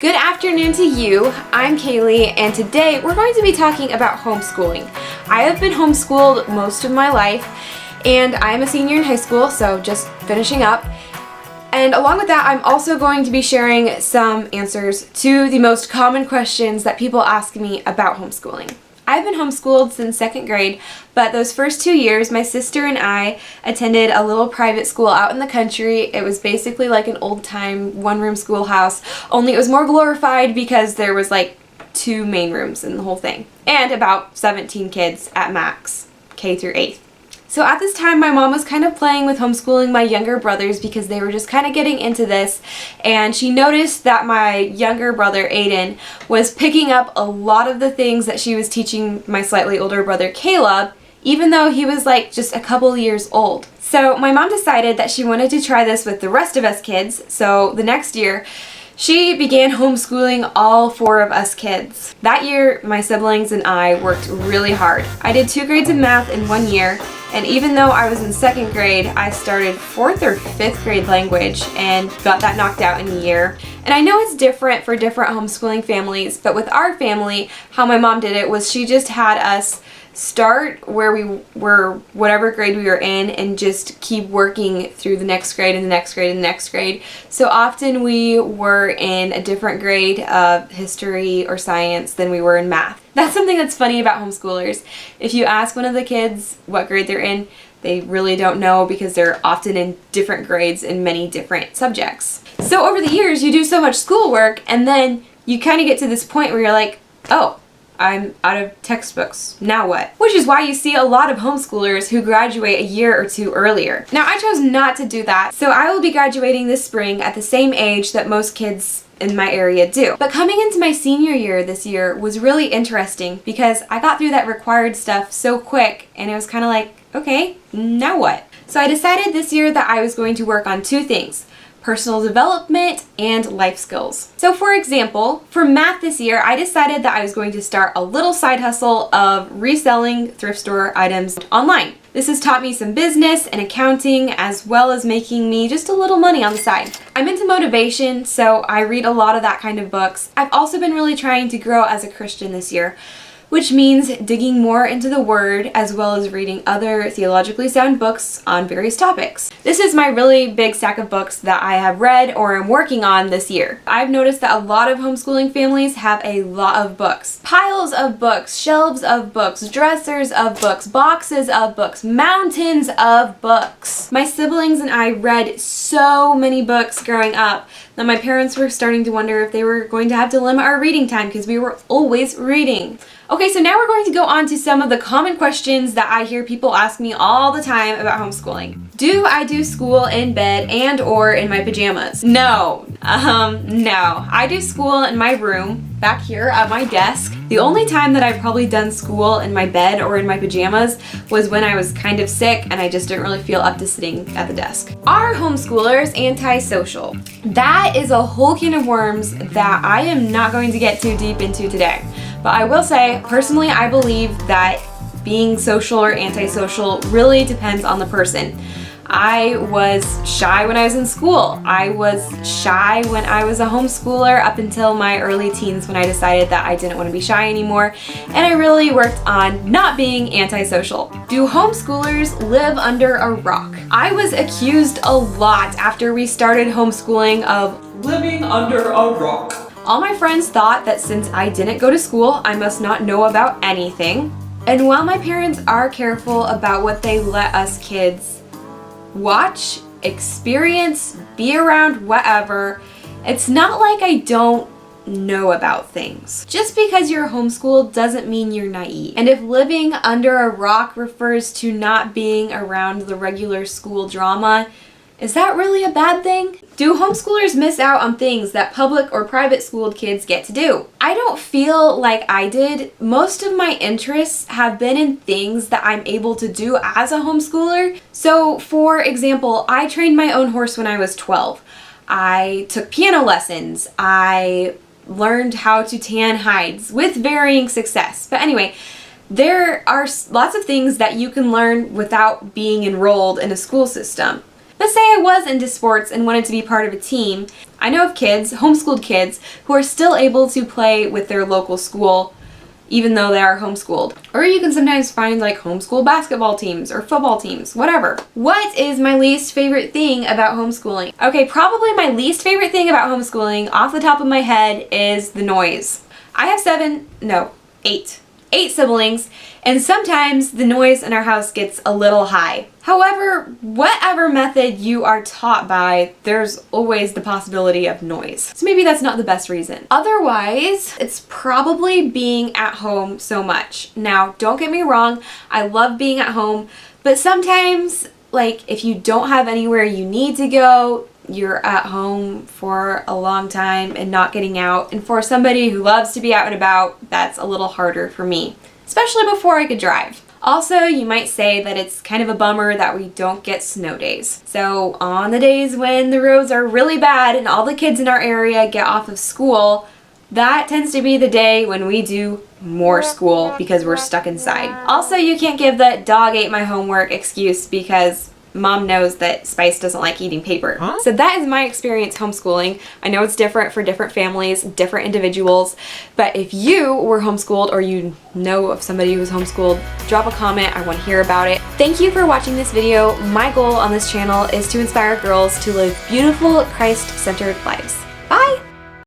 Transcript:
Good afternoon to you. I'm Kailey, and today we're going to be talking about homeschooling. I have been homeschooled most of my life, and I'm a senior in high school, so just finishing up. And along with that, I'm also going to be sharing some answers to the most common questions that people ask me about homeschooling. I've been homeschooled since second grade, but those first 2 years, my sister and I attended a little private school out in the country. It was basically like an old-time one-room schoolhouse, only it was more glorified because there was like 2 main rooms in the whole thing, and about 17 kids at max, K through 8th. So at this time, my mom was kind of playing with homeschooling my younger brothers because they were just kind of getting into this, and she noticed that my younger brother, Aiden, was picking up a lot of the things that she was teaching my slightly older brother, Caleb, even though he was like just a couple years old. So my mom decided that she wanted to try this with the rest of us kids, so the next year, she began homeschooling all 4 of us kids. That year, my siblings and I worked really hard. I did 2 grades of math in 1 year, and even though I was in 2nd grade, I started 4th or 5th grade language and got that knocked out in a year. And I know it's different for different homeschooling families, but with our family, how my mom did it was she just had us start where we were, whatever grade we were in, and just keep working through the next grade and the next grade and the next grade. So often we were in a different grade of history or science than we were in math. That's something that's funny about homeschoolers. If you ask one of the kids what grade they're in, they really don't know because they're often in different grades in many different subjects. So over the years, you do so much schoolwork, and then you kind of get to this point where you're like, oh, I'm out of textbooks. Now what? Which is why you see a lot of homeschoolers who graduate a year or 2 earlier. Now, I chose not to do that, so I will be graduating this spring at the same age that most kids in my area do. But coming into my senior year this year was really interesting because I got through that required stuff so quick, and it was kind of like, okay, now what? So I decided this year that I was going to work on 2 things: personal development and life skills. So for example, for math this year, I decided that I was going to start a little side hustle of reselling thrift store items online. This has taught me some business and accounting, as well as making me just a little money on the side. I'm into motivation, so I read a lot of that kind of books. I've also been really trying to grow as a Christian this year, which means digging more into the Word as well as reading other theologically sound books on various topics. This is my really big stack of books that I have read or am working on this year. I've noticed that a lot of homeschooling families have a lot of books. Piles of books, shelves of books, dressers of books, boxes of books, mountains of books. My siblings and I read so many books growing up that my parents were starting to wonder if they were going to have to limit our reading time because we were always reading. Okay, so now we're going to go on to some of the common questions that I hear people ask me all the time about homeschooling. Do I do school in bed and or in my pajamas? No. No. I do school in my room, back here at my desk. The only time that I've probably done school in my bed or in my pajamas was when I was kind of sick and I just didn't really feel up to sitting at the desk. Are homeschoolers antisocial? That is a whole can of worms that I am not going to get too deep into today. But I will say, personally, I believe that being social or antisocial really depends on the person. I was shy when I was in school. I was shy when I was a homeschooler up until my early teens when I decided that I didn't want to be shy anymore, and I really worked on not being antisocial. Do homeschoolers live under a rock? I was accused a lot after we started homeschooling of living under a rock. All my friends thought that since I didn't go to school, I must not know about anything. And while my parents are careful about what they let us kids watch, experience, be around, whatever, it's not like I don't know about things. Just because you're homeschooled doesn't mean you're naive. And if living under a rock refers to not being around the regular school drama, is that really a bad thing? Do homeschoolers miss out on things that public or private schooled kids get to do? I don't feel like I did. Most of my interests have been in things that I'm able to do as a homeschooler. So for example, I trained my own horse when I was 12. I took piano lessons. I learned how to tan hides with varying success. But anyway, there are lots of things that you can learn without being enrolled in a school system. But say I was into sports and wanted to be part of a team, I know of kids, homeschooled kids, who are still able to play with their local school even though they are homeschooled. Or you can sometimes find like homeschool basketball teams or football teams, whatever. What is my least favorite thing about homeschooling? Okay, probably my least favorite thing about homeschooling off the top of my head is the noise. I have eight siblings, and sometimes the noise in our house gets a little high. However, whatever method you are taught by, there's always the possibility of noise. So maybe that's not the best reason. Otherwise, it's probably being at home so much. Now, don't get me wrong, I love being at home, but sometimes, like, if you don't have anywhere you need to go, you're at home for a long time and not getting out. And for somebody who loves to be out and about, that's a little harder for me, especially before I could drive. Also, you might say that it's kind of a bummer that we don't get snow days. So on the days when the roads are really bad and all the kids in our area get off of school, that tends to be the day when we do more school because we're stuck inside. Also, you can't give the dog ate my homework excuse because Mom knows that Spice doesn't like eating paper. Huh? So that is my experience homeschooling. I know it's different for different families, different individuals, but if you were homeschooled or you know of somebody who's homeschooled, drop a comment. I want to hear about it. Thank you for watching this video. My goal on this channel is to inspire girls to live beautiful, Christ-centered lives.